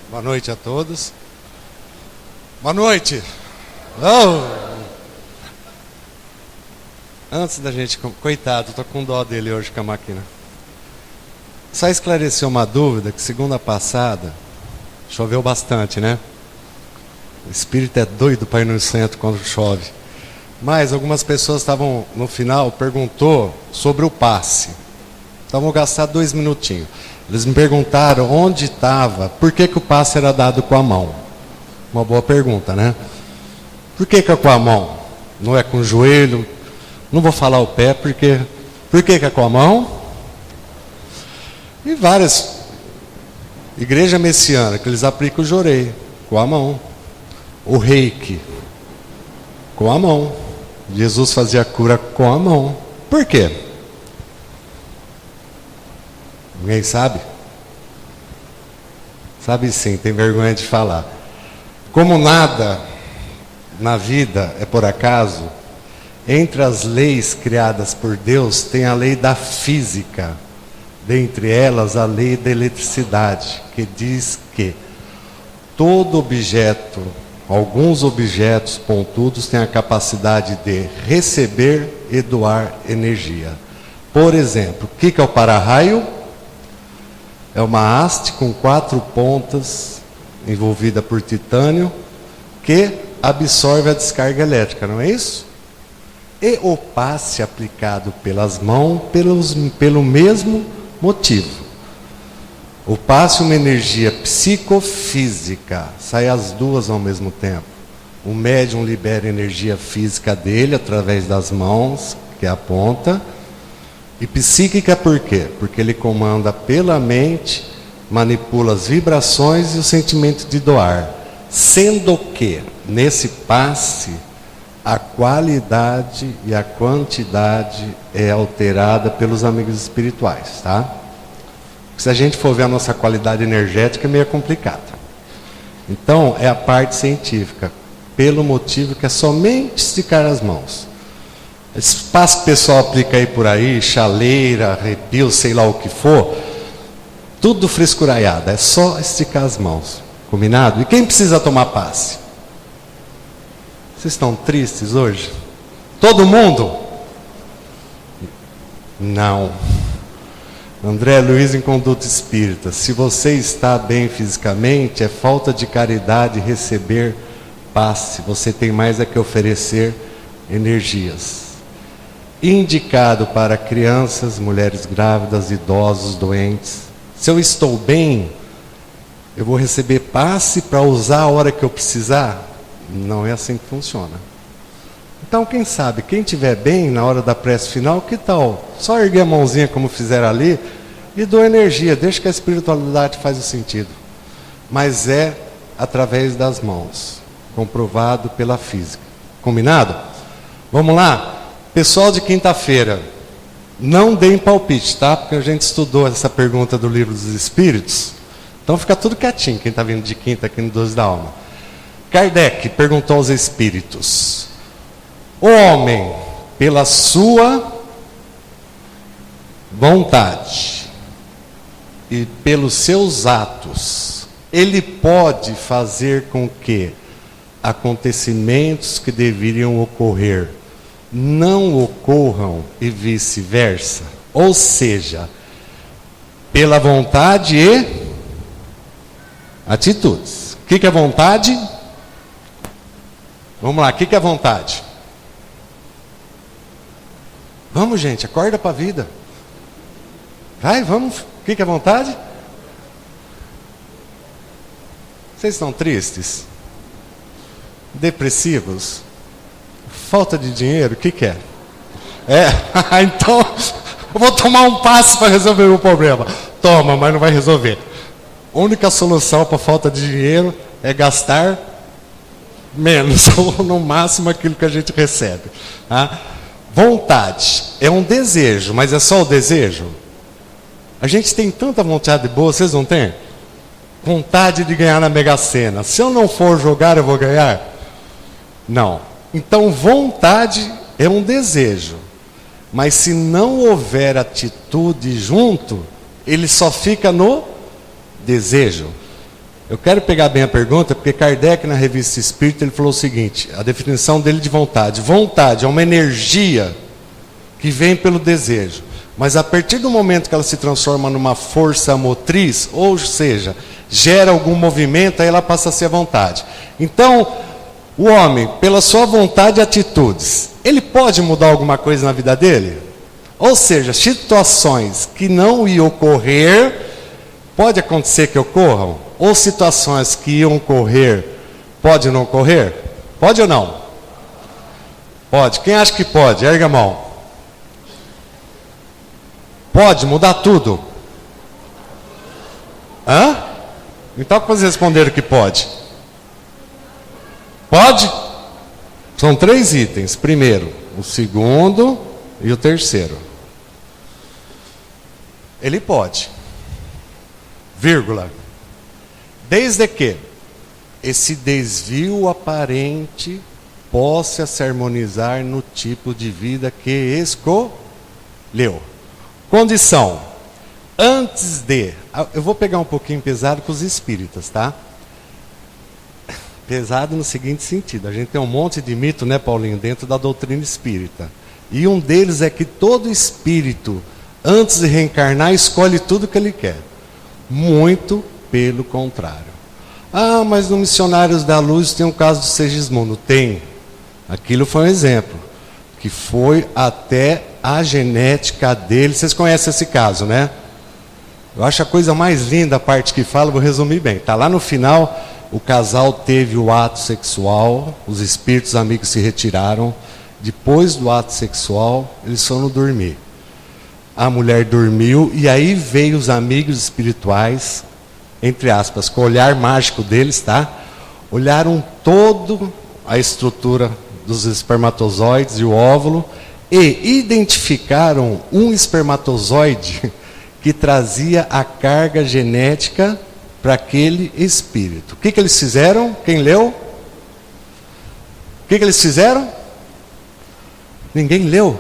Boa noite a todos. Boa noite. Oh. Antes da gente... Coitado, estou com dó dele hoje com a máquina. Só esclareceu uma dúvida, que segunda passada, choveu bastante, né? O espírito é doido para ir no centro quando chove. Mas algumas pessoas estavam, no final, perguntou sobre o passe. Então vou gastar 2 minutinhos. Eles me perguntaram onde estava, por que o passe era dado com a mão. Uma boa pergunta, né? Por que é com a mão? Não é com o joelho? Não vou falar o pé, porque... Por que é com a mão? E várias igrejas messiânicas, que eles aplicam o jorei, com a mão. O reiki, com a mão. Jesus fazia a cura com a mão. Por quê? Ninguém sabe? Sabe sim, tem vergonha de falar. Como nada na vida é por acaso, entre as leis criadas por Deus tem a lei da física. Dentre elas, a lei da eletricidade, que diz que todo objeto, alguns objetos pontudos têm a capacidade de receber e doar energia. Por exemplo, o que é o para-raio? É uma haste com 4 pontas, envolvida por titânio, que absorve a descarga elétrica, não é isso? E o passe aplicado pelas mãos, pelo mesmo motivo. O passe é uma energia psicofísica, sai as duas ao mesmo tempo. O médium libera energia física dele através das mãos, que é a ponta. E psíquica por quê? Porque ele comanda pela mente, manipula as vibrações e o sentimento de doar. Sendo que, nesse passe, a qualidade e a quantidade é alterada pelos amigos espirituais, tá? Se a gente for ver a nossa qualidade energética, é meio complicado. Então, é a parte científica, pelo motivo que é somente esticar as mãos. Esse passo que o pessoal aplica aí por aí, chaleira, arrepio, sei lá o que for, tudo frescuraiado, é só esticar as mãos. Combinado? E quem precisa tomar passe? Vocês estão tristes hoje? Todo mundo? Não. André Luiz em Conduta Espírita. Se você está bem fisicamente, é falta de caridade receber passe. Você tem mais a que oferecer energias. Indicado para crianças, mulheres grávidas, idosos, doentes. Se eu estou bem, eu vou receber passe para usar a hora que eu precisar? Não é assim que funciona. Então, quem sabe, quem estiver bem na hora da prece final, que tal? Só erguer a mãozinha como fizeram ali e doar energia, deixa que a espiritualidade faz o sentido. Mas é através das mãos, comprovado pela física. Combinado? Vamos lá? Pessoal de quinta-feira, não deem palpite, tá? Porque a gente estudou essa pergunta do Livro dos Espíritos. Então fica tudo quietinho, quem está vindo de quinta aqui no 12 da Alma. Kardec perguntou aos espíritos: o homem, pela sua vontade e pelos seus atos, ele pode fazer com que acontecimentos que deveriam ocorrer não ocorram e vice-versa? Ou seja, pela vontade e atitudes. O que é vontade? Vamos lá, o que é vontade? Vamos, gente, acorda para a vida. Vai, vamos. O que é vontade? Vocês estão tristes? Depressivos? Falta de dinheiro? O que é? Então, eu vou tomar um passo para resolver o problema. Toma, mas não vai resolver. A única solução para a falta de dinheiro é gastar menos, ou no máximo aquilo que a gente recebe. Tá? Vontade é um desejo, mas é só o desejo? A gente tem tanta vontade boa, vocês não têm? Vontade de ganhar na Mega Sena. Se eu não for jogar, eu vou ganhar? Não. Então, vontade é um desejo. Mas se não houver atitude junto, ele só fica no desejo. Eu quero pegar bem a pergunta, porque Kardec, na Revista Espírita, ele falou o seguinte, a definição dele de vontade. Vontade é uma energia que vem pelo desejo. Mas a partir do momento que ela se transforma numa força motriz, ou seja, gera algum movimento, aí ela passa a ser a vontade. Então, o homem, pela sua vontade e atitudes, ele pode mudar alguma coisa na vida dele? Ou seja, situações que não iam ocorrer, pode acontecer que ocorram? Ou situações que iam ocorrer, pode não ocorrer? Pode ou não? Pode. Quem acha que pode? Erga a mão. Pode mudar tudo? Hã? Então, como vocês responderam que pode? Pode? São 3 itens. Primeiro, o segundo e o terceiro. Ele pode. Vírgula. Desde que esse desvio aparente possa se harmonizar no tipo de vida que escolheu. Condição. Antes de... Eu vou pegar um pouquinho pesado com os espíritas, tá? Pesado no seguinte sentido. A gente tem um monte de mito, né, Paulinho, dentro da doutrina espírita. E um deles é que todo espírito, antes de reencarnar, escolhe tudo que ele quer. Muito pelo contrário. Ah, mas no Missionários da Luz tem um caso do Segismundo. Tem. Aquilo foi um exemplo. Que foi até a genética dele. Vocês conhecem esse caso, né? Eu acho a coisa mais linda a parte que fala, vou resumir bem. Está lá no final, o casal teve o ato sexual, os espíritos amigos se retiraram. Depois do ato sexual, eles foram dormir. A mulher dormiu e aí veio os amigos espirituais, entre aspas, com o olhar mágico deles, tá? Olharam todo a estrutura dos espermatozoides e o óvulo e identificaram um espermatozoide que trazia a carga genética para aquele espírito. O que eles fizeram? Quem leu? O que eles fizeram? Ninguém leu.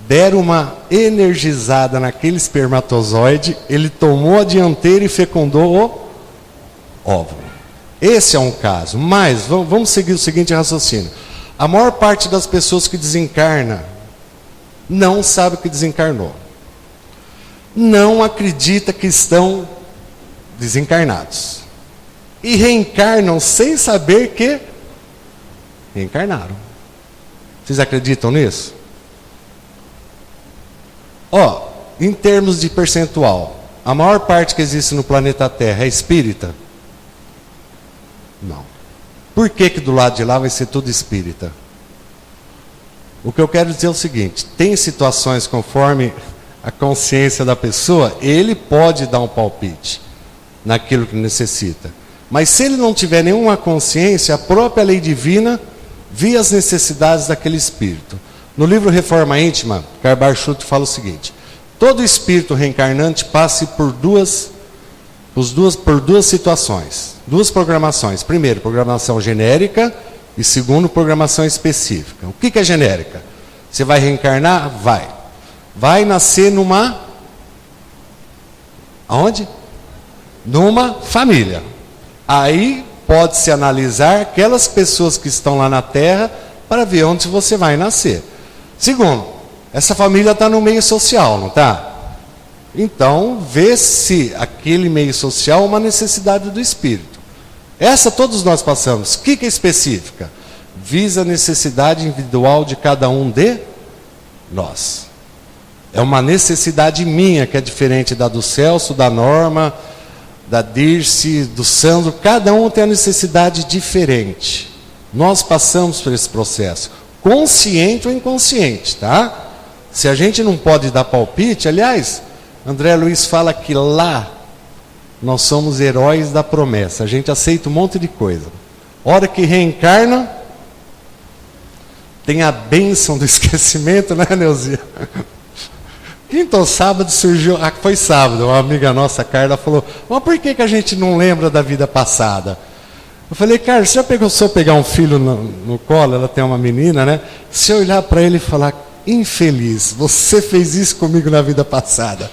Deram uma energizada naquele espermatozoide, ele tomou a dianteira e fecundou o óvulo. Esse é um caso. Mas, vamos seguir o seguinte raciocínio. A maior parte das pessoas que desencarna não sabe que desencarnou. Não acredita que estão desencarnados. E reencarnam sem saber que reencarnaram. Vocês acreditam nisso? Ó, em termos de percentual, a maior parte que existe no planeta Terra é espírita? Não. Por que do lado de lá vai ser tudo espírita? O que eu quero dizer é o seguinte, tem situações conforme a consciência da pessoa, ele pode dar um palpite naquilo que necessita. Mas se ele não tiver nenhuma consciência, a própria lei divina via as necessidades daquele espírito. No livro Reforma Íntima, Karl Schutt fala o seguinte, todo espírito reencarnante passa por duas situações, duas programações. Primeiro, programação genérica e segundo, programação específica. O que é genérica? Você vai reencarnar? Vai. Vai nascer numa... Aonde? Numa família. Aí pode-se analisar aquelas pessoas que estão lá na Terra para ver onde você vai nascer. Segundo, essa família está no meio social, não está? Então, vê se aquele meio social é uma necessidade do espírito. Essa todos nós passamos. O que é específica? Visa a necessidade individual de cada um de nós. É uma necessidade minha, que é diferente da do Celso, da Norma, da Dirce, do Sandro. Cada um tem a necessidade diferente. Nós passamos por esse processo. Consciente ou inconsciente, tá? Se a gente não pode dar palpite, aliás, André Luiz fala que lá nós somos heróis da promessa. A gente aceita um monte de coisa. Hora que reencarna, tem a bênção do esquecimento, né, Neuzia? Quinta ou sábado surgiu, foi sábado, uma amiga nossa, Carla, falou, mas por que a gente não lembra da vida passada? Eu falei, Carla, você já pensou pegar um filho no colo, ela tem uma menina, né? Se eu olhar para ele e falar, infeliz, você fez isso comigo na vida passada.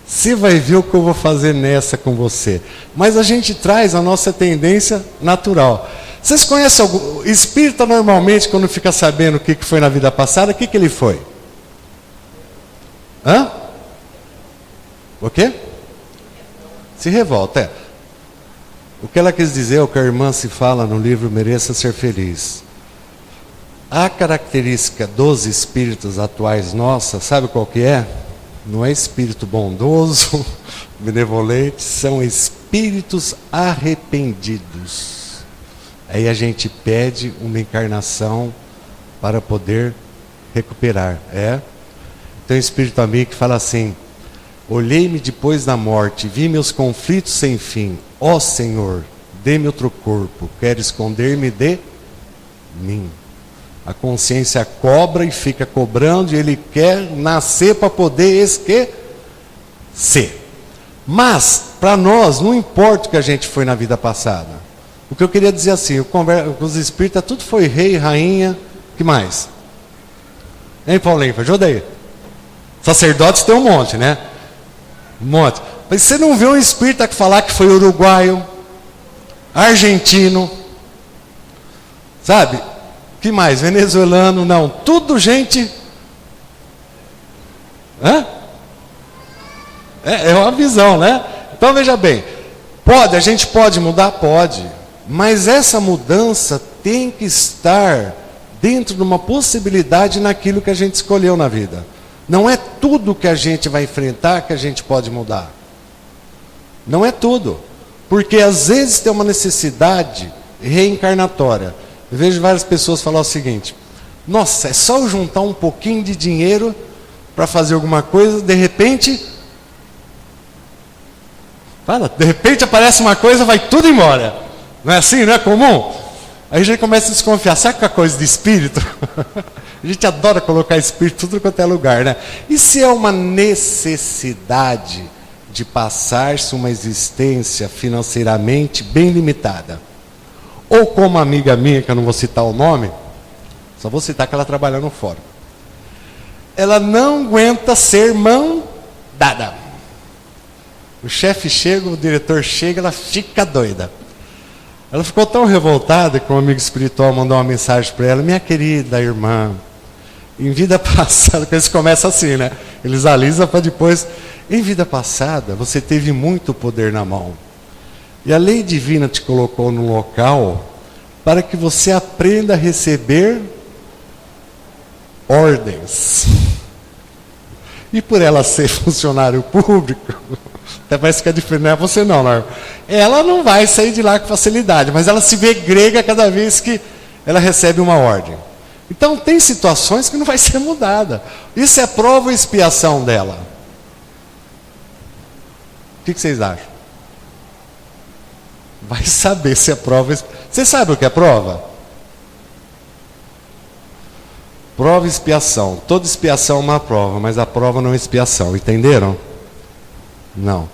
Você vai ver o que eu vou fazer nessa com você. Mas a gente traz a nossa tendência natural. Vocês conhecem algum espírita normalmente, quando fica sabendo o que foi na vida passada, o que ele foi? Hã? O quê? Se revolta, é. O que ela quis dizer é o que a irmã se fala no livro Mereça Ser Feliz. A característica dos espíritos atuais nossa, sabe qual que é? Não é espírito bondoso, benevolente, são espíritos arrependidos. Aí a gente pede uma encarnação para poder recuperar. Tem um espírito amigo que fala assim: olhei-me depois da morte, vi meus conflitos sem fim. Ó Senhor, dê-me outro corpo, quero esconder-me de mim. A consciência cobra e fica cobrando, e ele quer nascer para poder esquecer. Mas, para nós, não importa o que a gente foi na vida passada. O que eu queria dizer assim, os espíritas, tudo foi rei, rainha, que mais? Hein, Paulinho, ajuda aí. Sacerdotes tem um monte, né? Um monte. Mas você não vê um espírita que falar que foi uruguaio, argentino, sabe? Que mais? Venezuelano, não. Tudo gente... Hã? É uma visão, né? Então veja bem, a gente pode mudar? Pode. Mas essa mudança tem que estar dentro de uma possibilidade naquilo que a gente escolheu na vida. Não é tudo que a gente vai enfrentar que a gente pode mudar. Não é tudo. Porque às vezes tem uma necessidade reencarnatória. Eu vejo várias pessoas falar o seguinte: nossa, é só eu juntar um pouquinho de dinheiro para fazer alguma coisa, de repente aparece uma coisa, vai tudo embora. Não é assim? Não é comum? Aí a gente começa a desconfiar. Sabe que é coisa de espírito? A gente adora colocar espírito em tudo quanto é lugar, né? E se é uma necessidade de passar-se uma existência financeiramente bem limitada? Ou como uma amiga minha, que eu não vou citar o nome, só vou citar que ela trabalha no fórum. Ela não aguenta ser mão dada. O chefe chega, o diretor chega, ela fica doida. Ela ficou tão revoltada que um amigo espiritual mandou uma mensagem para ela: minha querida irmã, em vida passada, porque eles começam assim, né? Eles alisam para depois. Em vida passada, você teve muito poder na mão. E a lei divina te colocou num local para que você aprenda a receber ordens. E por ela ser funcionário público, até parece que é diferente, não é você não, ela não vai sair de lá com facilidade, mas ela se vê grega cada vez que ela recebe uma ordem. Então tem situações que não vai ser mudada. Isso é prova ou expiação dela? O que vocês acham? Vai saber se é prova. Você sabe o que é prova? Prova e expiação. Toda expiação é uma prova, mas a prova não é expiação. Entenderam? Não.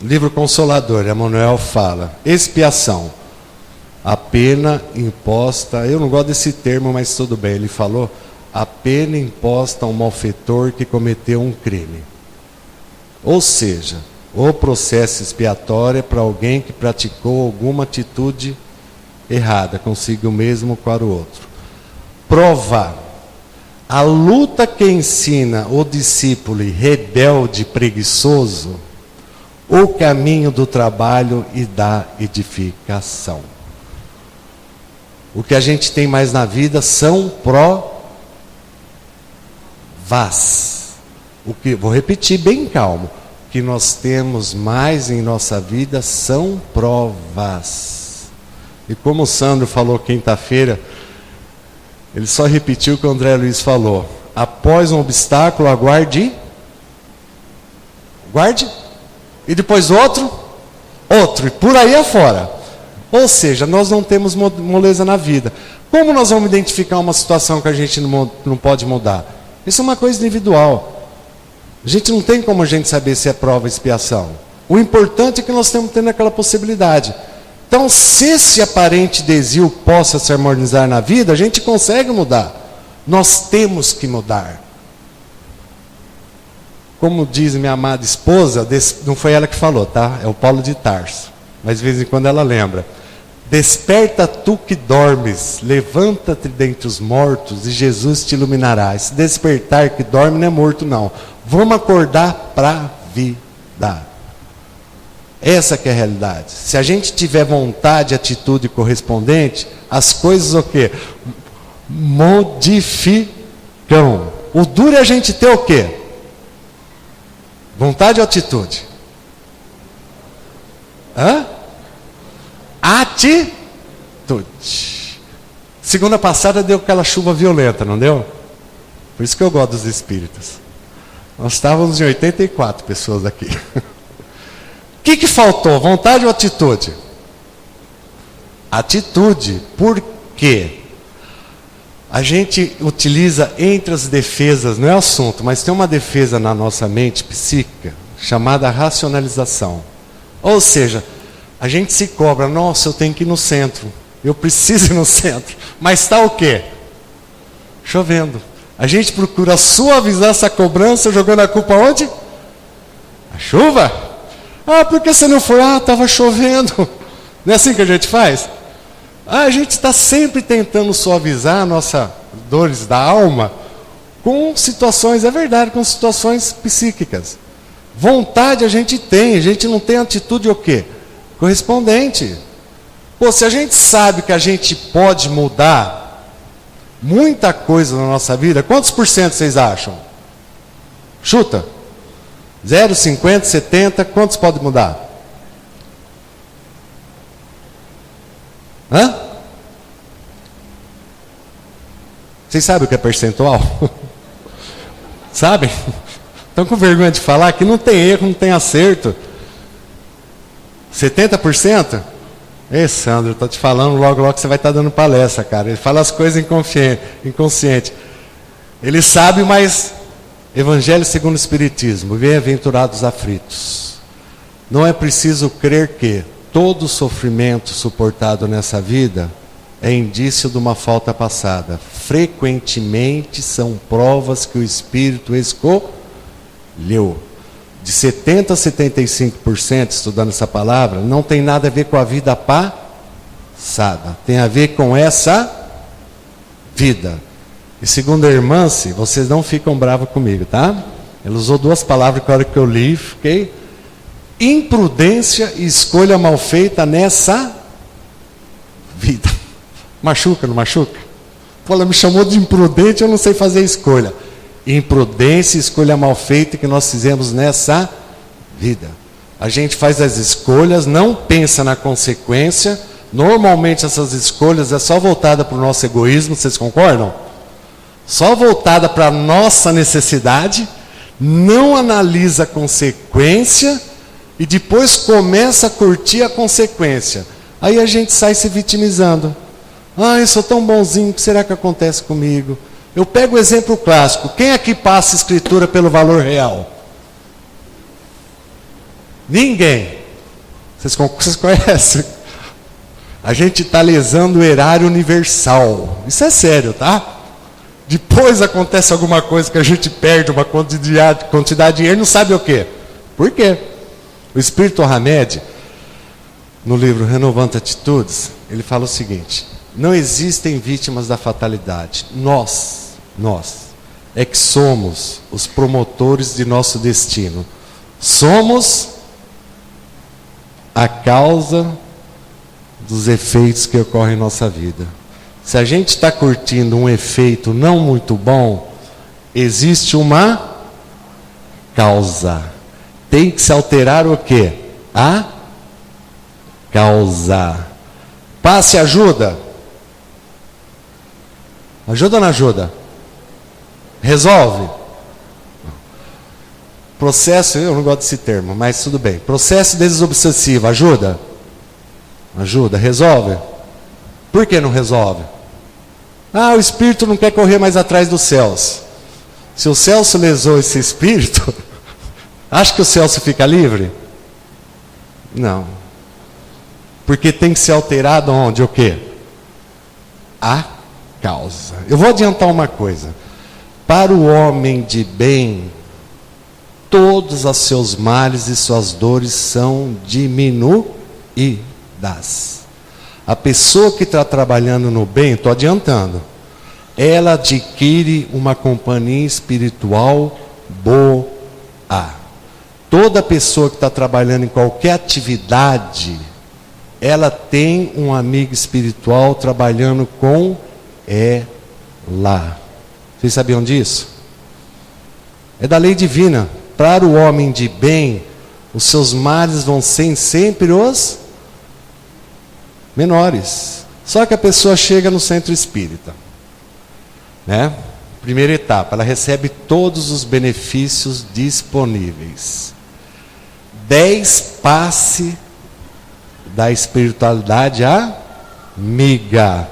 Livro Consolador, Emmanuel fala: expiação, a pena imposta. Eu não gosto desse termo, mas tudo bem. Ele falou: a pena imposta a um malfeitor que cometeu um crime. Ou seja, o processo expiatório é para alguém que praticou alguma atitude errada consigo mesmo ou para o outro. Prova: a luta que ensina o discípulo rebelde preguiçoso o caminho do trabalho e da edificação. O que a gente tem mais na vida são provas. Vou repetir bem calmo. O que nós temos mais em nossa vida são provas. E como o Sandro falou quinta-feira, ele só repetiu o que o André Luiz falou: após um obstáculo, aguarde. E depois outro, e por aí afora. Ou seja, nós não temos moleza na vida. Como nós vamos identificar uma situação que a gente não pode mudar? Isso é uma coisa individual. A gente não tem como a gente saber se é prova ou expiação. O importante é que nós estamos tendo aquela possibilidade. Então, se esse aparente desvio possa se harmonizar na vida, a gente consegue mudar. Nós temos que mudar. como diz minha amada esposa, não foi ela que falou, tá? É o Paulo de Tarso. Mas de vez em quando ela lembra. Desperta tu que dormes, levanta-te dentre os mortos e Jesus te iluminará. Esse despertar que dorme não é morto não. Vamos acordar para a vida. Essa que é a realidade. Se a gente tiver vontade, atitude correspondente, as coisas o quê? Modificam. O duro é a gente ter o quê? Vontade ou atitude? Hã? Atitude. Segunda passada deu aquela chuva violenta, não deu? Por isso que eu gosto dos espíritos. Nós estávamos em 84 pessoas aqui. O que faltou? Vontade ou atitude? Atitude. Por quê? A gente utiliza entre as defesas, não é assunto, mas tem uma defesa na nossa mente psíquica chamada racionalização. Ou seja, a gente se cobra, nossa, eu tenho que ir no centro, eu preciso ir no centro, mas está o quê? Chovendo. A gente procura suavizar essa cobrança jogando a culpa onde? A chuva? Ah, por que você não foi? Ah, estava chovendo. Não é assim que a gente faz? Ah, a gente está sempre tentando suavizar nossas dores da alma com situações, é verdade, com situações psíquicas. Vontade a gente não tem atitude o quê? Correspondente. Pô, se a gente sabe que a gente pode mudar muita coisa na nossa vida, quantos por cento vocês acham? Chuta. 0, 50, 70, quantos pode mudar? Hã? Vocês sabem o que é percentual? Sabem? Estão com vergonha de falar que não tem erro, não tem acerto. 70%? Ei, Sandro, estou te falando logo que você vai estar dando palestra, cara. Ele fala as coisas inconsciente. Ele sabe, mas Evangelho segundo o Espiritismo, bem-aventurados aflitos. Não é preciso crer que todo sofrimento suportado nessa vida é indício de uma falta passada. Frequentemente são provas que o Espírito escolheu. De 70% a 75%, estudando essa palavra, não tem nada a ver com a vida passada. Tem a ver com essa vida. E segundo a irmã, se vocês não ficam bravos comigo, tá? Ela usou duas palavras que a hora que eu li, fiquei... Imprudência e escolha mal feita nessa vida. Machuca, não machuca? Pô, ela me chamou de imprudente, eu não sei fazer escolha. Imprudência e escolha mal feita que nós fizemos nessa vida. A gente faz as escolhas, não pensa na consequência. Normalmente essas escolhas é só voltada para o nosso egoísmo, vocês concordam? Só voltada para a nossa necessidade, não analisa a consequência e depois começa a curtir a consequência. Aí a gente sai se vitimizando. Ah, eu sou tão bonzinho, o que será que acontece comigo? Eu pego o exemplo clássico. Quem aqui passa escritura pelo valor real? Ninguém. Vocês conhecem? A gente está lesando o erário universal. Isso é sério, tá? Depois acontece alguma coisa que a gente perde uma quantidade de dinheiro, não sabe o quê? Por quê? O Espírito Hamed, no livro Renovando Atitudes, ele fala o seguinte: não existem vítimas da fatalidade. Nós é que somos os promotores de nosso destino. Somos a causa dos efeitos que ocorrem em nossa vida. Se a gente está curtindo um efeito não muito bom, existe uma causa. Tem que se alterar o quê? A causa. Passe ajuda. Ajuda ou não ajuda? Resolve? Processo, eu não gosto desse termo, mas tudo bem. Processo desobsessivo, ajuda? Ajuda. Resolve? Por que não resolve? Ah, o espírito não quer correr mais atrás dos céus. Se o Celso lesou esse espírito, acha que o Celso fica livre? Não. Porque tem que ser alterado onde? O quê? A causa. Eu vou adiantar uma coisa. Para o homem de bem, todos os seus males e suas dores são diminuídas. A pessoa que está trabalhando no bem, estou adiantando, ela adquire uma companhia espiritual boa. Toda pessoa que está trabalhando em qualquer atividade, ela tem um amigo espiritual trabalhando com ela. Vocês sabiam disso? É da lei divina. Para o homem de bem, os seus males vão ser sempre os menores. Só que a pessoa chega no centro espírita, né? Primeira etapa, ela recebe todos os benefícios disponíveis. 10 passe da espiritualidade amiga.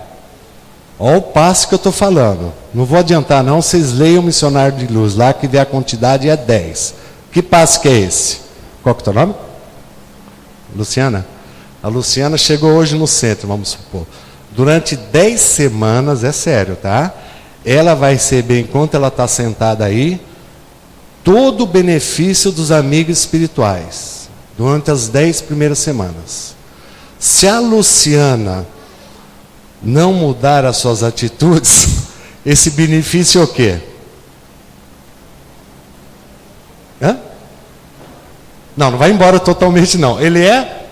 Olha o passe que eu estou falando. Não vou adiantar não, vocês leiam o Missionário de Luz lá, que vê a quantidade é 10. Que passe que é esse? Qual que é o teu nome? Luciana? A Luciana chegou hoje no centro, vamos supor. Durante 10 semanas, é sério, tá? Ela vai receber, enquanto ela está sentada aí, todo o benefício dos amigos espirituais. Durante as 10 primeiras semanas. Se a Luciana não mudar as suas atitudes, esse benefício é o quê? Não vai embora totalmente não. Ele é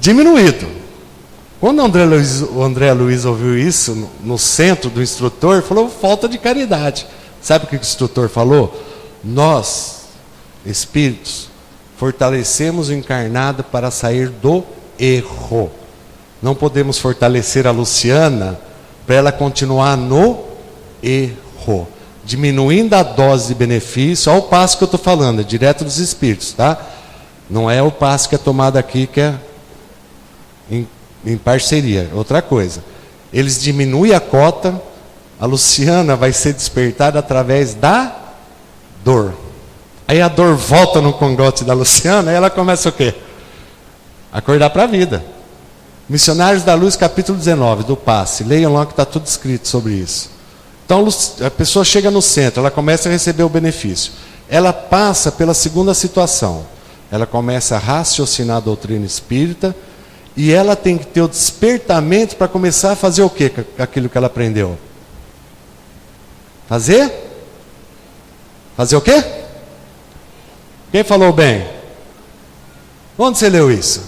diminuído. Quando o André Luiz ouviu isso no centro do instrutor, falou falta de caridade. Sabe o que o instrutor falou? Nós, espíritos, fortalecemos o encarnado para sair do erro. Não podemos fortalecer a Luciana para ela continuar no erro. Diminuindo a dose de benefício, olha o passo que eu estou falando, é direto dos espíritos, tá? Não é o passo que é tomado aqui, que é em parceria, outra coisa. Eles diminuem a cota, a Luciana vai ser despertada através da dor. Aí a dor volta no cangote da Luciana, e ela começa o quê? Acordar para a vida. Missionários da Luz, capítulo 19, do passe. Leiam lá que está tudo escrito sobre isso. Então a pessoa chega no centro, ela começa a receber o benefício. Ela passa pela segunda situação. Ela começa a raciocinar a doutrina espírita, e ela tem que ter o despertamento para começar a fazer o quê com aquilo que ela aprendeu? Fazer o quê? Quem falou bem? Onde você leu isso?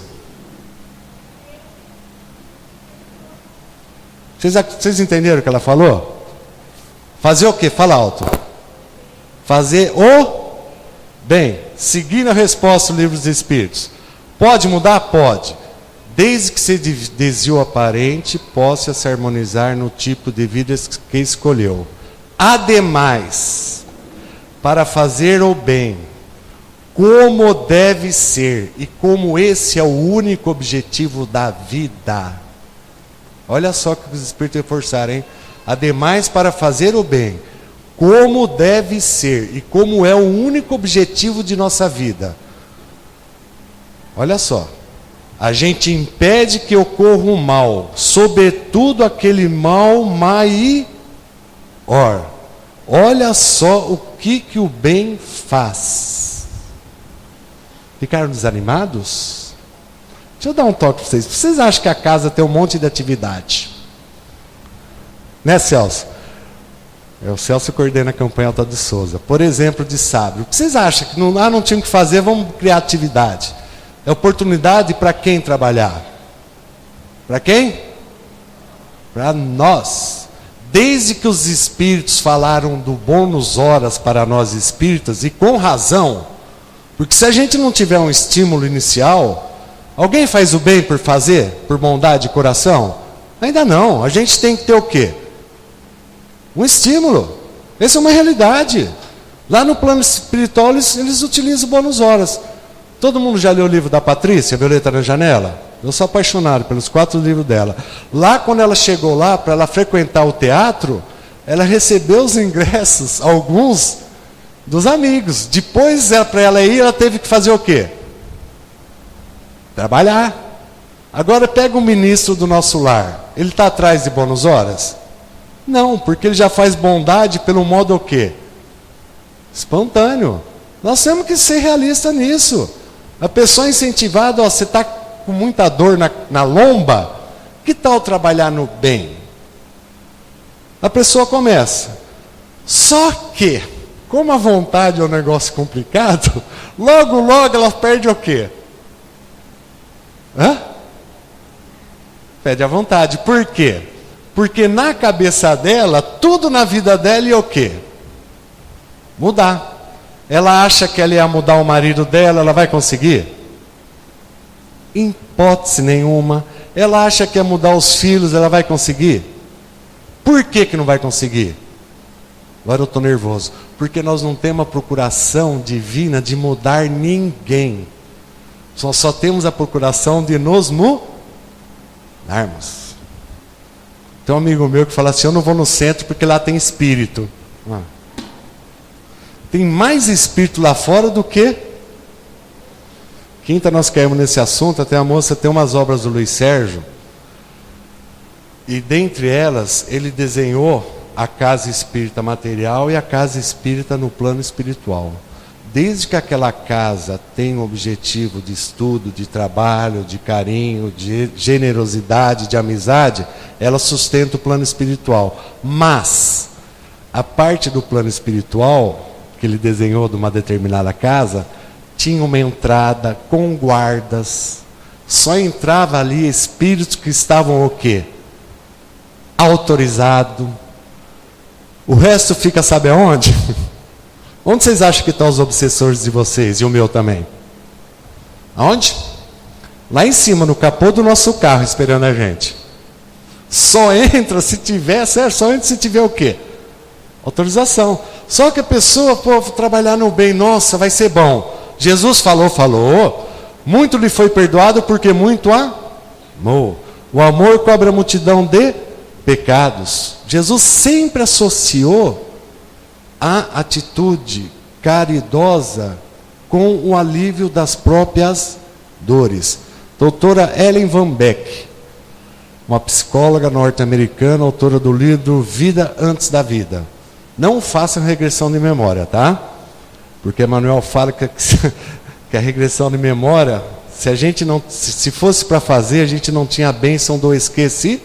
Vocês entenderam o que ela falou? Fazer o quê? Fala alto. Fazer o bem. Seguindo a resposta do Livro dos Espíritos. Pode mudar? Pode. Desde que se desvio aparente, possa se harmonizar no tipo de vida que escolheu. Ademais, para fazer o bem, como deve ser, e como esse é o único objetivo da vida. Olha só que os espíritos reforçaram, hein? Ademais, para fazer o bem, como deve ser, e como é o único objetivo de nossa vida. Olha só. A gente impede que ocorra o mal, sobretudo aquele mal maior. Olha só o que o bem faz. Ficaram desanimados? Deixa eu dar um toque para vocês. Vocês acham que a casa tem um monte de atividade? Né, Celso? O Celso coordena a campanha Alta de Souza. Por exemplo, de sábado. O que vocês acham? Que não tinham que fazer, vamos criar atividade. É oportunidade para quem trabalhar? Para quem? Para nós. Desde que os espíritos falaram do bônus horas para nós espíritas, e com razão, porque se a gente não tiver um estímulo inicial, alguém faz o bem por fazer? Por bondade de coração? Ainda não. A gente tem que ter o quê? Um estímulo. Essa é uma realidade. Lá no plano espiritual eles utilizam bônus horas. Todo mundo já leu o livro da Patrícia, Violeta na Janela? Eu sou apaixonado pelos 4 livros dela. Lá, quando ela chegou lá, para ela frequentar o teatro, ela recebeu os ingressos, alguns, dos amigos. Depois, para ela ir, ela teve que fazer o quê? Trabalhar. Agora, pega o ministro do nosso lar. Ele está atrás de bônus horas? Não, porque ele já faz bondade pelo modo o quê? Espontâneo. Nós temos que ser realistas nisso. A pessoa é incentivada, ó, você está com muita dor na lomba, que tal trabalhar no bem? A pessoa começa. Só que, como a vontade é um negócio complicado, logo ela perde o quê? Perde a vontade. Por quê? Porque na cabeça dela, tudo na vida dela é o quê? Mudar. Ela acha que ela ia mudar o marido dela, ela vai conseguir? Em hipótese nenhuma. Ela acha que ia mudar os filhos, ela vai conseguir? Por que não vai conseguir? Agora eu estou nervoso. Porque nós não temos a procuração divina de mudar ninguém. Nós só temos a procuração de nos mudarmos. Tem um amigo meu que fala assim, eu não vou no centro porque lá tem espírito. Tem mais espírito lá fora do que... Quinta nós caímos nesse assunto, até a moça tem umas obras do Luiz Sérgio, e dentre elas ele desenhou a casa espírita material e a casa espírita no plano espiritual. Desde que aquela casa tem um objetivo de estudo, de trabalho, de carinho, de generosidade, de amizade, ela sustenta o plano espiritual. Mas a parte do plano espiritual que ele desenhou de uma determinada casa, tinha uma entrada com guardas. Só entrava ali espíritos que estavam o quê? Autorizado. O resto fica, sabe aonde? Onde vocês acham que estão os obsessores de vocês? E o meu também. Aonde? Lá em cima, no capô do nosso carro, esperando a gente. Só entra se tiver, certo? Só entra se tiver o quê? Autorização. Só que a pessoa, pô, trabalhar no bem, nossa, vai ser bom. Jesus falou, muito lhe foi perdoado porque muito amou. O amor cobre a multidão de pecados. Jesus sempre associou a atitude caridosa com o alívio das próprias dores. Doutora Ellen Van Beck, uma psicóloga norte-americana, autora do livro Vida Antes da Vida. Não façam regressão de memória, tá? Porque Emmanuel fala que a regressão de memória, se fosse para fazer, a gente não tinha a bênção do esquecimento.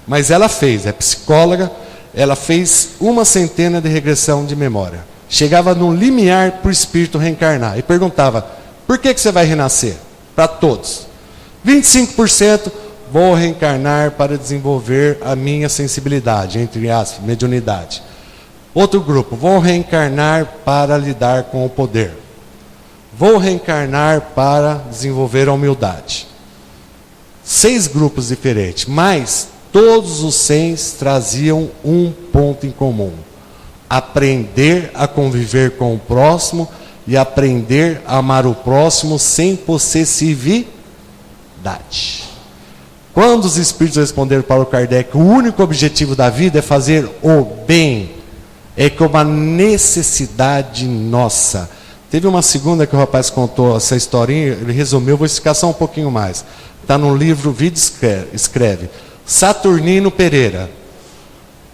Mas ela fez, é psicóloga, ela fez 100 de regressão de memória. Chegava no limiar para o espírito reencarnar. E perguntava, por que você vai renascer? Para todos. 25%, vou reencarnar para desenvolver a minha sensibilidade, entre aspas, mediunidade. Outro grupo, vou reencarnar para lidar com o poder. Vou reencarnar para desenvolver a humildade. 6 grupos diferentes, mas todos os 6 traziam um ponto em comum: aprender a conviver com o próximo e aprender a amar o próximo sem possessividade. Quando os espíritos responderam para o Kardec, o único objetivo da vida é fazer o bem, é que uma necessidade nossa. Teve uma segunda que o rapaz contou essa historinha, ele resumiu, vou explicar só um pouquinho mais. Está no livro Vida Escreve. Saturnino Pereira.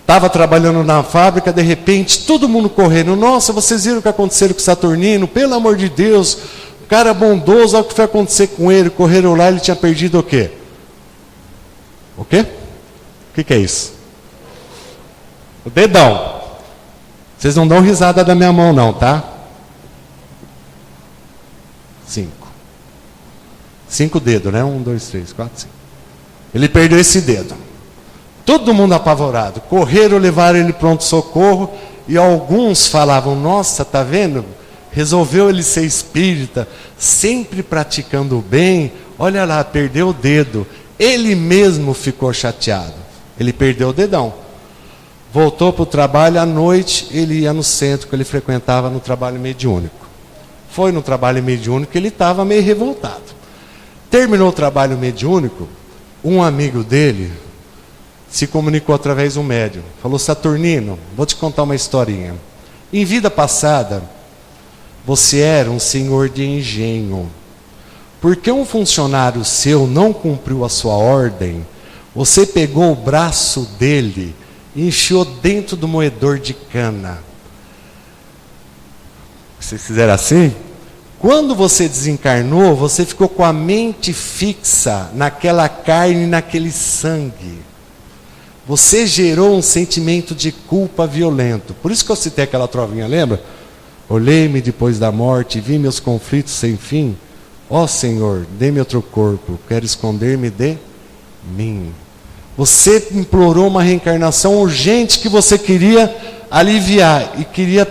Estava trabalhando na fábrica, de repente, todo mundo correndo. Nossa, vocês viram o que aconteceu com o Saturnino? Pelo amor de Deus, o cara bondoso, olha o que foi acontecer com ele. Correram lá, ele tinha perdido o quê? O quê? O que é isso? O dedão. Vocês não dão risada da minha mão não, tá? 5 dedos, né? 1, 2, 3, 4, 5. Ele perdeu esse dedo. Todo mundo apavorado. Correram, levaram ele pronto-socorro. E alguns falavam, nossa, tá vendo? Resolveu ele ser espírita, sempre praticando o bem. Olha lá, perdeu o dedo. Ele mesmo ficou chateado. Ele perdeu o dedão. Voltou para o trabalho, à noite ele ia no centro que ele frequentava no trabalho mediúnico. Foi no trabalho mediúnico, ele estava meio revoltado. Terminou o trabalho mediúnico, um amigo dele se comunicou através de um médium. Falou, Saturnino, vou te contar uma historinha. Em vida passada, você era um senhor de engenho. Porque um funcionário seu não cumpriu a sua ordem, você pegou o braço dele e enfiou dentro do moedor de cana. vocês fizeram assim? Quando você desencarnou, você ficou com a mente fixa naquela carne, naquele sangue. Você gerou um sentimento de culpa violento. Por isso que eu citei aquela trovinha, lembra? Olhei-me depois da morte, vi meus conflitos sem fim. Ó Senhor, dê-me outro corpo, quero esconder-me de mim. Você implorou uma reencarnação urgente que você queria aliviar e queria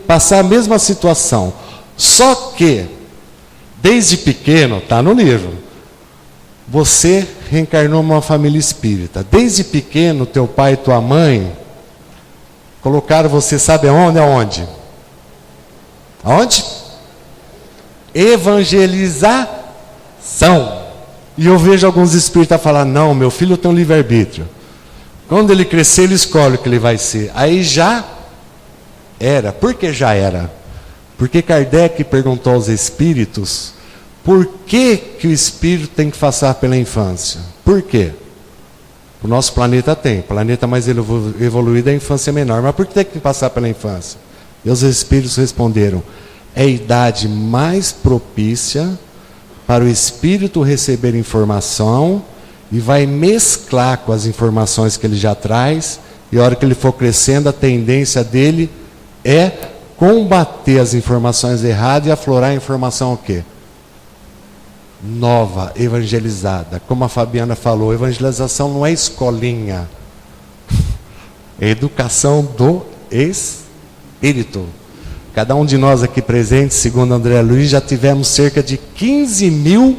passar a mesma situação. Só que, desde pequeno, está no livro, você reencarnou numa família espírita. Desde pequeno, teu pai e tua mãe colocaram você, sabe aonde? Aonde? Evangelização. E eu vejo alguns espíritas falar, não, meu filho tem um livre-arbítrio. Quando ele crescer, ele escolhe o que ele vai ser. Aí já era. Por que já era? Porque Kardec perguntou aos espíritos, por que o espírito tem que passar pela infância? Por quê? O nosso planeta tem. O planeta mais evoluído é a infância menor. Mas por que tem que passar pela infância? E os espíritos responderam, é a idade mais propícia para o espírito receber informação e vai mesclar com as informações que ele já traz, e a hora que ele for crescendo, a tendência dele é combater as informações erradas e aflorar a informação o quê? Nova, evangelizada. Como a Fabiana falou, evangelização não é escolinha, é educação do espírito. Cada um de nós aqui presentes, segundo André Luiz, já tivemos cerca de 15 mil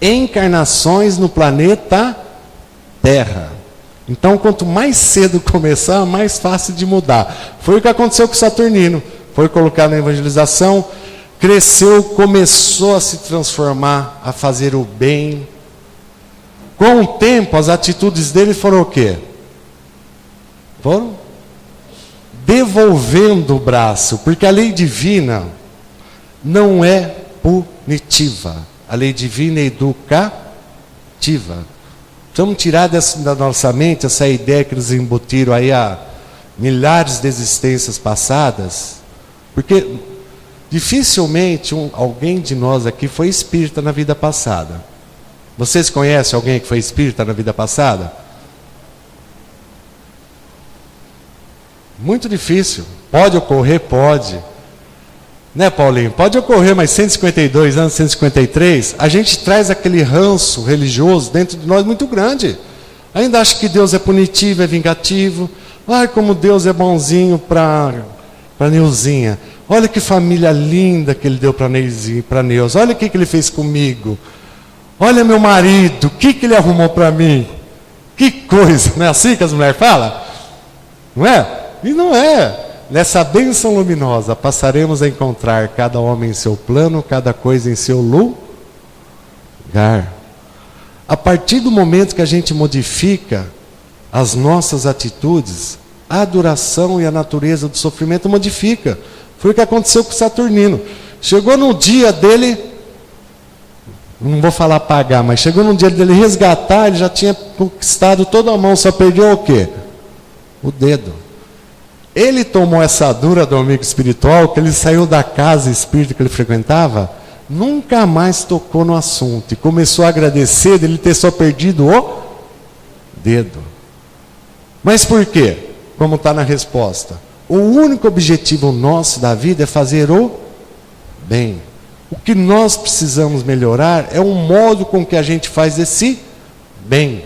encarnações no planeta Terra. Então, quanto mais cedo começar, mais fácil de mudar. Foi o que aconteceu com o Saturnino. Foi colocado na evangelização, cresceu, começou a se transformar, a fazer o bem. Com o tempo, as atitudes dele foram o quê? Foram devolvendo o braço, porque a lei divina não é punitiva. A lei divina é educativa. Vamos tirar da nossa mente essa ideia que nos embutiram aí há milhares de existências passadas, porque dificilmente alguém de nós aqui foi espírita na vida passada. Vocês conhecem alguém que foi espírita na vida passada? Muito difícil. Pode ocorrer? Pode. Né, Paulinho? Pode ocorrer, mas 152 anos, 153, a gente traz aquele ranço religioso dentro de nós muito grande. Ainda acha que Deus é punitivo, é vingativo. Ai, como Deus é bonzinho para Neuzinha. Olha que família linda que ele deu para Neuza. Olha o que ele fez comigo. Olha meu marido, o que ele arrumou para mim. Que coisa, não é assim que as mulheres falam? Não é? E não é. Nessa bênção luminosa passaremos a encontrar cada homem em seu plano, cada coisa em seu lugar. A partir do momento que a gente modifica as nossas atitudes, a duração e a natureza do sofrimento modifica. Foi o que aconteceu com o Saturnino. Chegou no dia dele, não vou falar pagar, mas chegou no dia dele resgatar, ele já tinha conquistado toda a mão, só perdeu o quê? O dedo. Ele tomou essa dura do amigo espiritual, que ele saiu da casa espírita que ele frequentava, nunca mais tocou no assunto, e começou a agradecer dele ter só perdido o dedo. Mas por quê? Como está na resposta. O único objetivo nosso da vida é fazer o bem. O que nós precisamos melhorar é o modo com que a gente faz esse bem.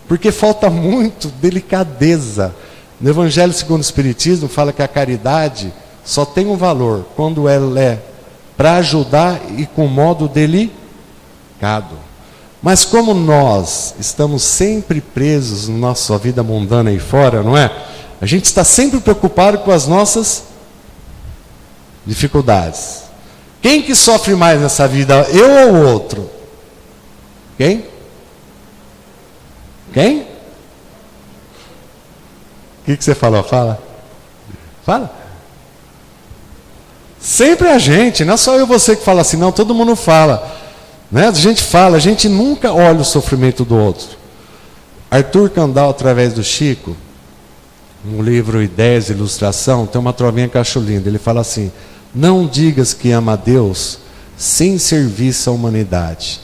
Porque falta muito delicadeza. No Evangelho segundo o Espiritismo fala que a caridade só tem um valor quando ela é para ajudar e com modo delicado. Mas como nós estamos sempre presos na nossa vida mundana aí fora, não é? A gente está sempre preocupado com as nossas dificuldades. Quem que sofre mais nessa vida? Eu ou o outro? Quem? Quem? O que você falou? Fala. Fala. Sempre a gente, não é só eu e você que fala assim, não, todo mundo fala. Né? A gente fala, a gente nunca olha o sofrimento do outro. Arthur Kandal, através do Chico, no livro Ideias e Ilustração, tem uma trovinha que eu acho linda. Ele fala assim: Não digas que ama a Deus sem serviço à humanidade.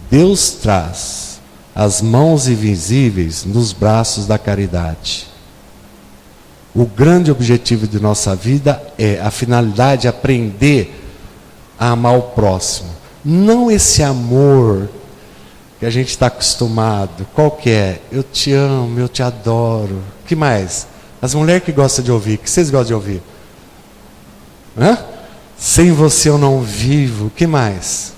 Deus traz as mãos invisíveis nos braços da caridade. O grande objetivo de nossa vida é, a finalidade, aprender a amar o próximo. Não esse amor que a gente está acostumado. Qual que é? Eu te amo, eu te adoro. O que mais? As mulheres que gostam de ouvir. O que vocês gostam de ouvir? Hã? Sem você eu não vivo. O que mais?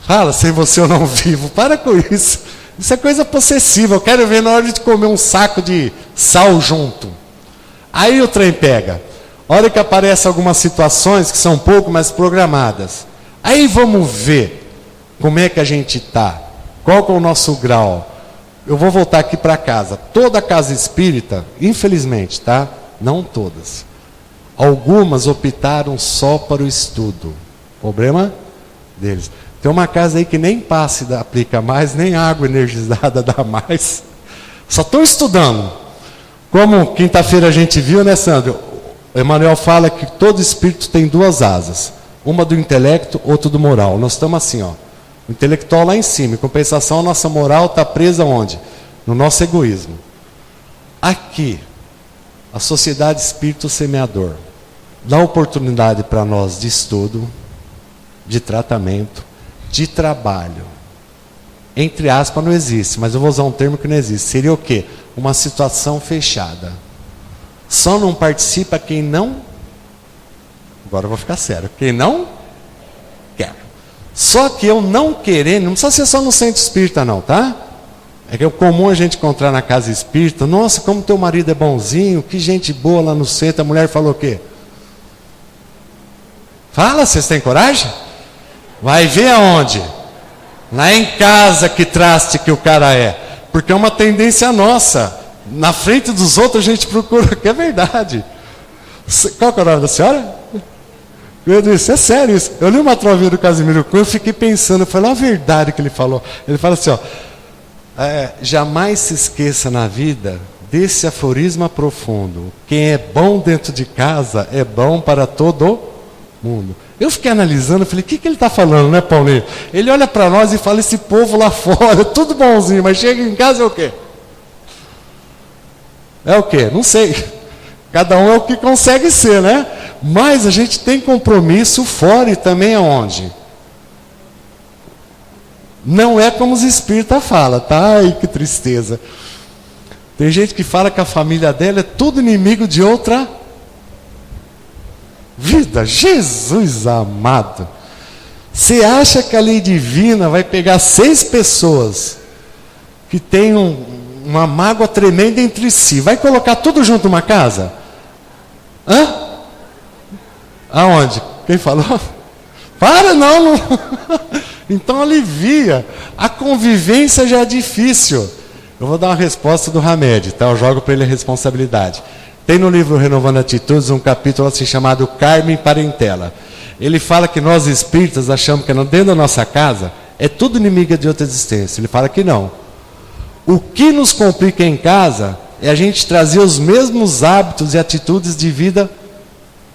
Fala, sem você eu não vivo. Para com isso. Isso é coisa possessiva. Eu quero ver na hora de comer um saco de sal junto. Aí o trem pega. Hora que aparecem algumas situações que são um pouco mais programadas. Aí vamos ver como é que a gente está. Qual que é o nosso grau. Eu vou voltar aqui para casa. Toda casa espírita, infelizmente, tá? Não todas. Algumas optaram só para o estudo. Problema deles. Tem uma casa aí que nem passe aplica mais, nem água energizada dá mais. Só estão estudando. Como quinta-feira a gente viu, né, Sandro? Emmanuel fala que todo espírito tem duas asas. Uma do intelecto, outra do moral. Nós estamos assim, ó. O intelectual lá em cima. Em compensação, a nossa moral está presa onde? No nosso egoísmo. Aqui, a sociedade espírito semeador dá oportunidade para nós de estudo, de tratamento, de trabalho. Entre aspas, não existe, mas eu vou usar um termo que não existe. Seria o quê? Uma situação fechada. Só não participa quem não... Agora eu vou ficar sério. Quem não quer. Só que eu não querendo, não precisa ser só no centro espírita não, tá? É que é comum a gente encontrar na casa espírita. Nossa, como teu marido é bonzinho, que gente boa lá no centro. A mulher falou o quê? Fala, vocês têm coragem? Vai ver aonde? Lá em casa, que traste que o cara é. Porque é uma tendência nossa. Na frente dos outros a gente procura, que é verdade. Qual que é o nome da senhora? Eu disse, é sério isso. Eu li uma trovinha do Casimiro Cunha, eu fiquei pensando, foi a verdade que ele falou. Ele fala assim, ó, jamais se esqueça na vida desse aforisma profundo. Quem é bom dentro de casa é bom para todo mundo. Eu fiquei analisando, falei, o que ele está falando, né, Paulinho? Ele olha para nós e fala, esse povo lá fora, tudo bonzinho, mas chega em casa é o quê? É o quê? Não sei. Cada um é o que consegue ser, né? Mas a gente tem compromisso fora e também aonde? Não é como os espíritas falam, tá? Ai, que tristeza. Tem gente que fala que a família dela é tudo inimigo de outra vida. Jesus amado. Você acha que a lei divina vai pegar 6 pessoas que têm uma mágoa tremenda entre si, vai colocar tudo junto numa casa? Hã? Aonde? Quem falou? Para, não. Então alivia. A convivência já é difícil. Eu vou dar uma resposta do Hamed, tá? Eu jogo para ele a responsabilidade. Tem no livro Renovando Atitudes um capítulo assim chamado Carmen Parentela. Ele fala que nós espíritas achamos que dentro da nossa casa é tudo inimiga de outra existência. Ele fala que não. O que nos complica em casa é a gente trazer os mesmos hábitos e atitudes de vida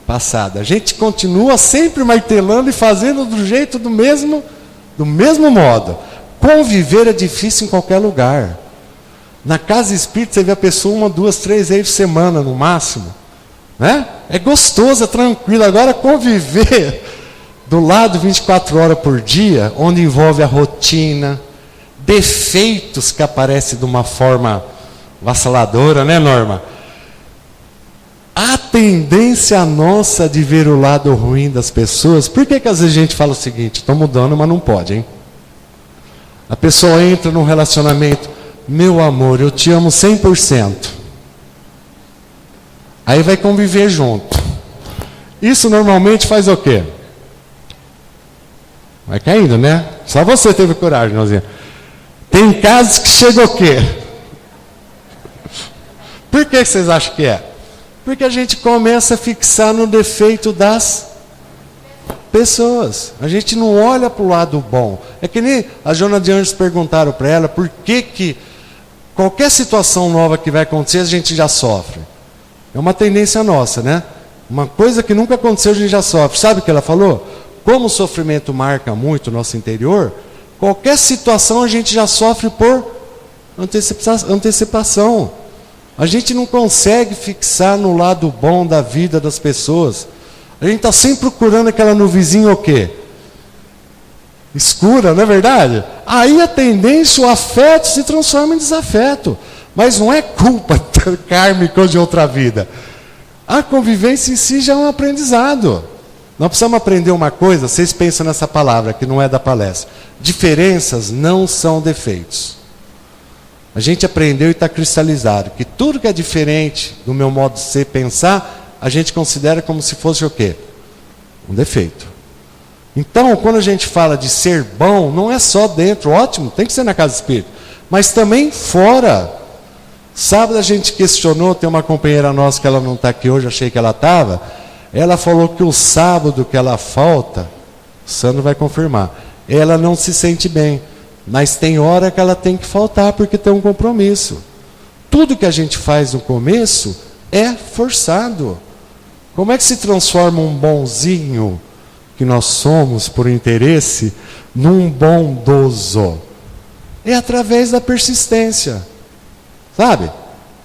passada. A gente continua sempre martelando e fazendo do jeito do mesmo modo. Conviver é difícil em qualquer lugar. Na casa espírita você vê a pessoa 1, 2, 3 vezes por semana no máximo, né? É gostoso, é tranquilo. Agora conviver do lado 24 horas por dia, onde envolve a rotina, defeitos que aparecem de uma forma vassaladora, né, Norma? A tendência nossa de ver o lado ruim das pessoas. Por que às vezes a gente fala o seguinte, estou mudando, mas não pode, hein? A pessoa entra num relacionamento, meu amor, eu te amo 100%. Aí vai conviver junto. Isso normalmente faz o quê? Vai caindo, né? Só você teve coragem, Nozinha. Tem casos que chega o quê? Por que vocês acham que é? Porque a gente começa a fixar no defeito das pessoas. A gente não olha para o lado bom. É que nem a Joana de Anjos perguntaram para ela por que qualquer situação nova que vai acontecer a gente já sofre. É uma tendência nossa, né? Uma coisa que nunca aconteceu, a gente já sofre. Sabe o que ela falou? Como o sofrimento marca muito o nosso interior, qualquer situação a gente já sofre por antecipação. A gente não consegue fixar no lado bom da vida das pessoas. A gente está sempre procurando aquela nuvenzinha o quê? Escura, não é verdade? Aí a tendência, o afeto se transforma em desafeto. Mas não é culpa kármica ou de outra vida. A convivência em si já é um aprendizado. Nós precisamos aprender uma coisa, vocês pensam nessa palavra, que não é da palestra. Diferenças não são defeitos. A gente aprendeu e está cristalizado, que tudo que é diferente do meu modo de ser, pensar, a gente considera como se fosse o quê? Um defeito. Então, quando a gente fala de ser bom, não é só dentro, ótimo, tem que ser na casa espírita, mas também fora. Sábado a gente questionou, tem uma companheira nossa que ela não está aqui hoje, achei que ela estava. Ela falou que o sábado que ela falta, o Sandro vai confirmar, ela não se sente bem. Mas tem hora que ela tem que faltar porque tem um compromisso. Tudo que a gente faz no começo é forçado. Como é que se transforma um bonzinho que nós somos por interesse num bondoso? É através da persistência. Sabe?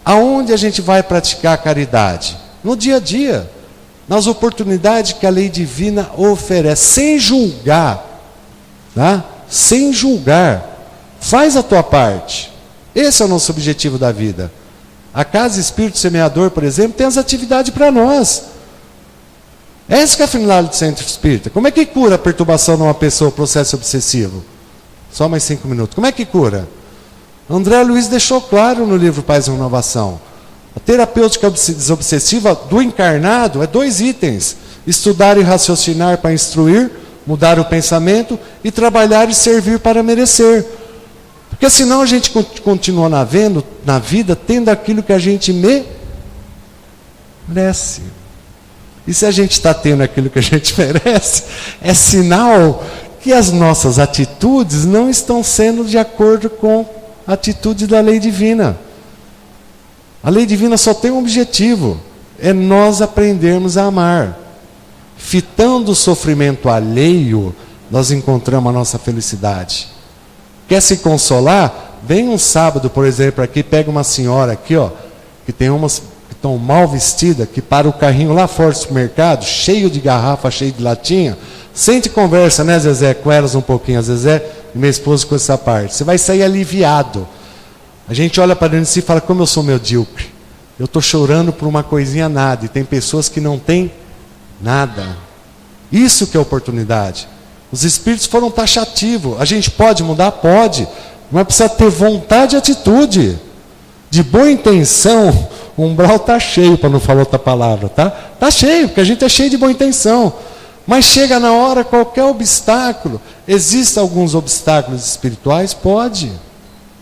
Aonde a gente vai praticar a caridade? No dia a dia. Nas oportunidades que a lei divina oferece. Sem julgar. Tá? Sem julgar. Faz a tua parte. Esse é o nosso objetivo da vida. A Casa Espírito Semeador, por exemplo, tem as atividades para nós. Essa que é a finalidade do Centro Espírita. Como é que cura a perturbação de uma pessoa, o processo obsessivo? Só mais 5 minutos. Como é que cura? André Luiz deixou claro no livro Paz e Renovação. A terapêutica desobsessiva do encarnado é 2 itens. Estudar e raciocinar para instruir, mudar o pensamento, e trabalhar e servir para merecer. Porque senão a gente continua na vida tendo aquilo que a gente merece. E se a gente está tendo aquilo que a gente merece, é sinal que as nossas atitudes não estão sendo de acordo com a atitude da lei divina. A lei divina só tem um objetivo, é nós aprendermos a amar. Fitando o sofrimento alheio, nós encontramos a nossa felicidade. Quer se consolar? Vem um sábado, por exemplo, aqui, pega uma senhora aqui, ó, que tem umas que estão mal vestidas, que para o carrinho lá fora do supermercado, cheio de garrafa, cheio de latinha, sente e conversa, né, Zezé, com elas um pouquinho, a Zezé e minha esposa com essa parte. Você vai sair aliviado. A gente olha para dentro de si e fala, como eu sou medíocre. Eu estou chorando por uma coisinha nada, e tem pessoas que não têm nada. Isso que é oportunidade. Os espíritos foram taxativos. A gente pode mudar? Pode. Mas precisa ter vontade e atitude. De boa intenção, o umbral está cheio, para não falar outra palavra, tá? Está cheio, porque a gente é cheio de boa intenção. Mas chega na hora, qualquer obstáculo. Existem alguns obstáculos espirituais? Pode.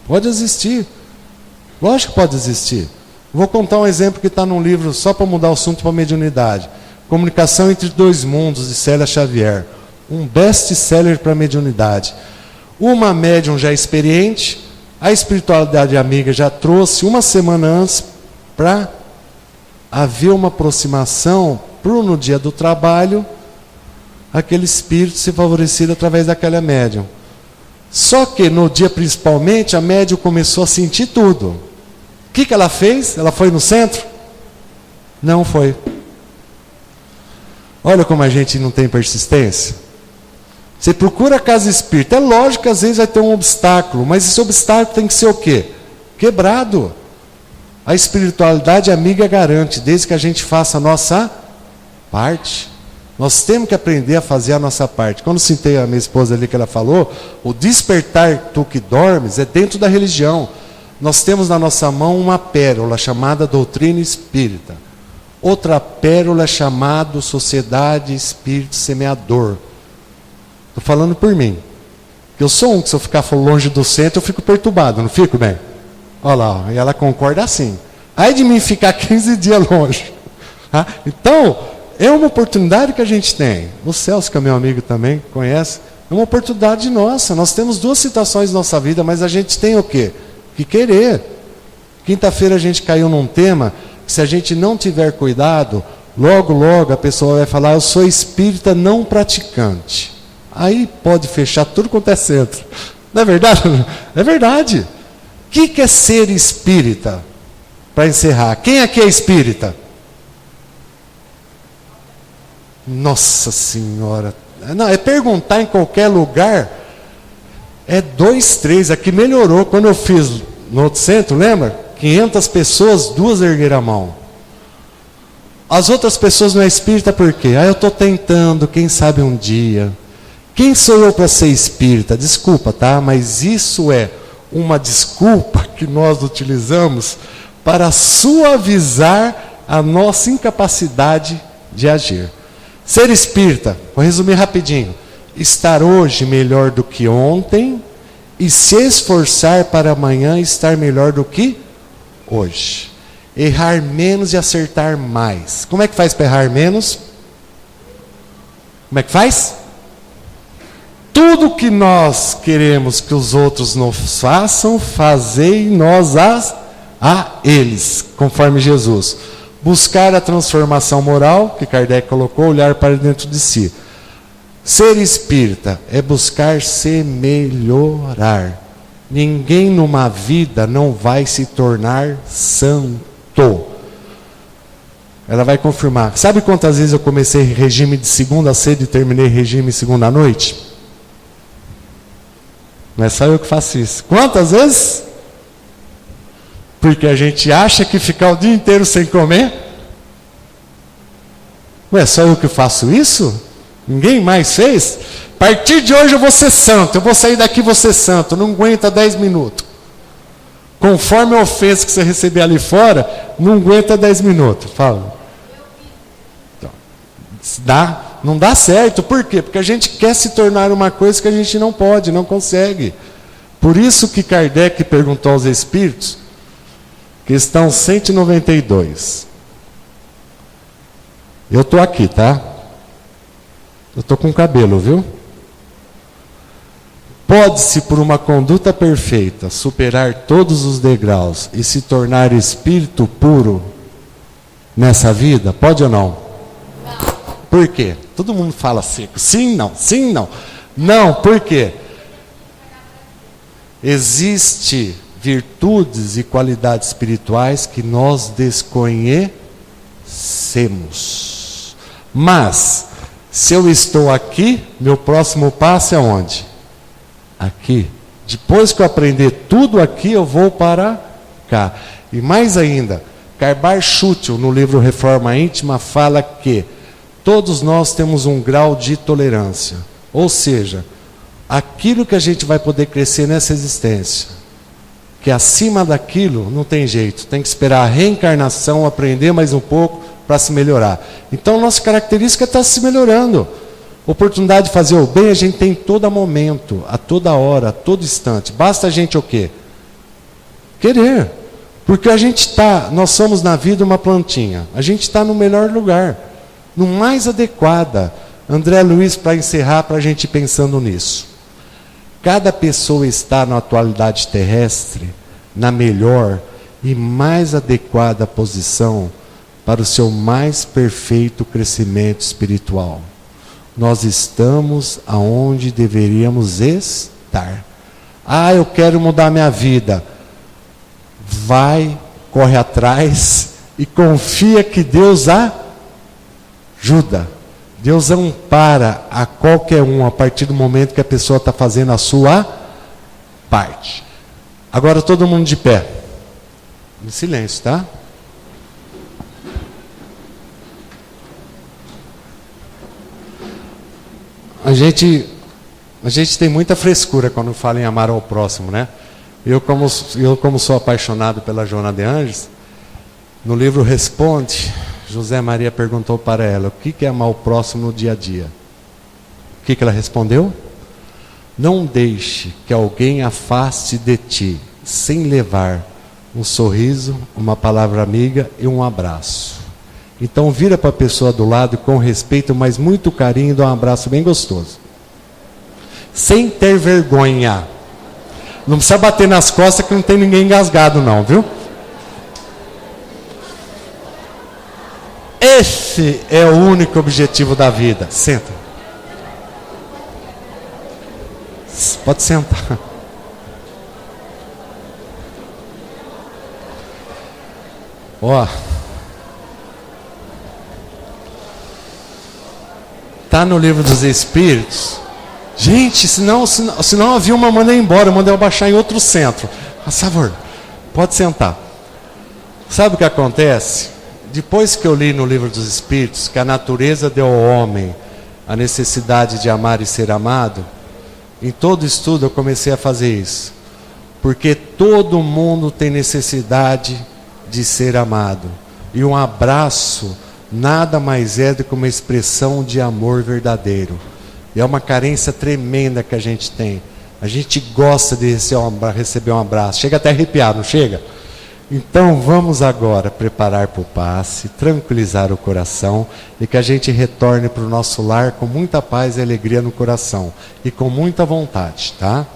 Pode existir. Lógico que pode existir. Vou contar um exemplo que está num livro, só para mudar o assunto para a mediunidade. Comunicação entre Dois Mundos, de Célia Xavier. Um best-seller para a mediunidade. Uma médium já experiente, a espiritualidade amiga já trouxe uma semana antes para haver uma aproximação para no dia do trabalho, aquele espírito se favorecido através daquela médium. Só que no dia principalmente, a médium começou a sentir tudo. O que ela fez? Ela foi no centro? Não foi. Olha como a gente não tem persistência. Você procura a casa espírita. É lógico que às vezes vai ter um obstáculo, mas esse obstáculo tem que ser o quê? Quebrado. A espiritualidade amiga garante, desde que a gente faça a nossa parte. Nós temos que aprender a fazer a nossa parte. Quando citei a minha esposa ali que ela falou, o despertar tu que dormes é dentro da religião. Nós temos na nossa mão uma pérola chamada doutrina espírita. Outra pérola é chamada Sociedade Espírito Semeador. Estou falando por mim. Eu sou um que se eu ficar longe do centro, eu fico perturbado, não fico bem? Olha lá, e ela concorda assim. Aí de mim ficar 15 dias longe. Então, é uma oportunidade que a gente tem. O Celso, que é meu amigo também, conhece, é uma oportunidade nossa. Nós temos 2 situações na nossa vida, mas a gente tem o quê? Que querer. Quinta-feira a gente caiu num tema, que se a gente não tiver cuidado, logo, logo a pessoa vai falar, eu sou espírita não praticante. Aí pode fechar tudo quanto é centro. Não é verdade? É verdade. O que é ser espírita? Para encerrar, quem aqui é espírita? Nossa Senhora. Não, é perguntar em qualquer lugar. É 2, 3. Aqui melhorou. Quando eu fiz no outro centro, lembra? 500 pessoas, 2 ergueram a mão. As outras pessoas não é espírita por quê? Eu estou tentando, quem sabe um dia. Quem sou eu para ser espírita? Desculpa, tá? Mas isso é uma desculpa que nós utilizamos para suavizar a nossa incapacidade de agir. Ser espírita, vou resumir rapidinho, estar hoje melhor do que ontem e se esforçar para amanhã estar melhor do que hoje. Errar menos e acertar mais. Como é que faz para errar menos? Como é que faz? Tudo que nós queremos que os outros nos façam, fazei nós a eles, conforme Jesus. Buscar a transformação moral, que Kardec colocou, olhar para dentro de si. Ser espírita é buscar se melhorar. Ninguém numa vida não vai se tornar santo. Ela vai confirmar. Sabe quantas vezes eu comecei regime de segunda cedo e terminei regime segunda à noite? Não é só eu que faço isso. Quantas vezes? Porque a gente acha que ficar o dia inteiro sem comer. Não é só eu que faço isso? Ninguém mais fez? A partir de hoje eu vou ser santo. Eu vou sair daqui e vou ser santo. Não aguenta 10 minutos. Conforme a ofensa que você receber ali fora, não aguenta 10 minutos. Fala. Então, não dá certo. Por quê? Porque a gente quer se tornar uma coisa que a gente não pode, não consegue. Por isso que Kardec perguntou aos espíritos, questão 192. Eu estou aqui, tá? Eu estou com cabelo, viu? Pode-se, por uma conduta perfeita, superar todos os degraus e se tornar espírito puro nessa vida? Pode ou não? Por quê? Todo mundo fala seco. Sim, não. Sim, não. Não, por quê? Existem virtudes e qualidades espirituais que nós desconhecemos. Mas, se eu estou aqui, meu próximo passo é onde? Aqui. Depois que eu aprender tudo aqui, eu vou para cá. E mais ainda, Karbar Schutel, no livro Reforma Íntima, fala que todos nós temos um grau de tolerância. Ou seja, aquilo que a gente vai poder crescer nessa existência, que acima daquilo não tem jeito, tem que esperar a reencarnação, aprender mais um pouco para se melhorar. Então, nossa característica está se melhorando. Oportunidade de fazer o bem a gente tem em todo momento, a toda hora, a todo instante. Basta a gente o quê? Querer. Porque nós somos na vida uma plantinha. A gente está no melhor lugar, no mais adequada. André Luiz, para encerrar, para a gente ir pensando nisso. Cada pessoa está na atualidade terrestre, na melhor e mais adequada posição para o seu mais perfeito crescimento espiritual. Nós estamos aonde deveríamos estar. Eu quero mudar minha vida. Vai, corre atrás e confia que Deus ajuda. Deus ampara a qualquer um a partir do momento que a pessoa está fazendo a sua parte. Agora todo mundo de pé. Em silêncio, tá? A gente tem muita frescura quando fala em amar ao próximo, né? Eu como sou apaixonado pela Joana de Anjos, no livro Responde, José Maria perguntou para ela, o que é amar o próximo no dia a dia? O que ela respondeu? Não deixe que alguém afaste de ti, sem levar um sorriso, uma palavra amiga e um abraço. Então vira para a pessoa do lado com respeito, mas muito carinho, e dá um abraço bem gostoso. Sem ter vergonha. Não precisa bater nas costas que não tem ninguém engasgado não, viu? Esse é o único objetivo da vida. Senta. Pode sentar. Ó. Tá no livro dos Espíritos. Gente, senão a Vilma manda embora, eu mandei eu baixar em outro centro. Por favor, pode sentar. Sabe o que acontece? Depois que eu li no livro dos Espíritos que a natureza deu ao homem a necessidade de amar e ser amado, em todo estudo eu comecei a fazer isso. Porque todo mundo tem necessidade de ser amado. E um abraço nada mais é do que uma expressão de amor verdadeiro. E é uma carência tremenda que a gente tem. A gente gosta de receber um abraço. Chega até a arrepiar, não chega? Então vamos agora preparar para o passe, tranquilizar o coração e que a gente retorne para o nosso lar com muita paz e alegria no coração. E com muita vontade, tá?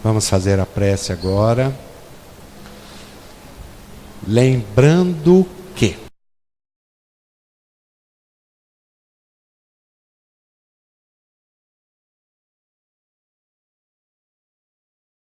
Vamos fazer a prece agora. Lembrando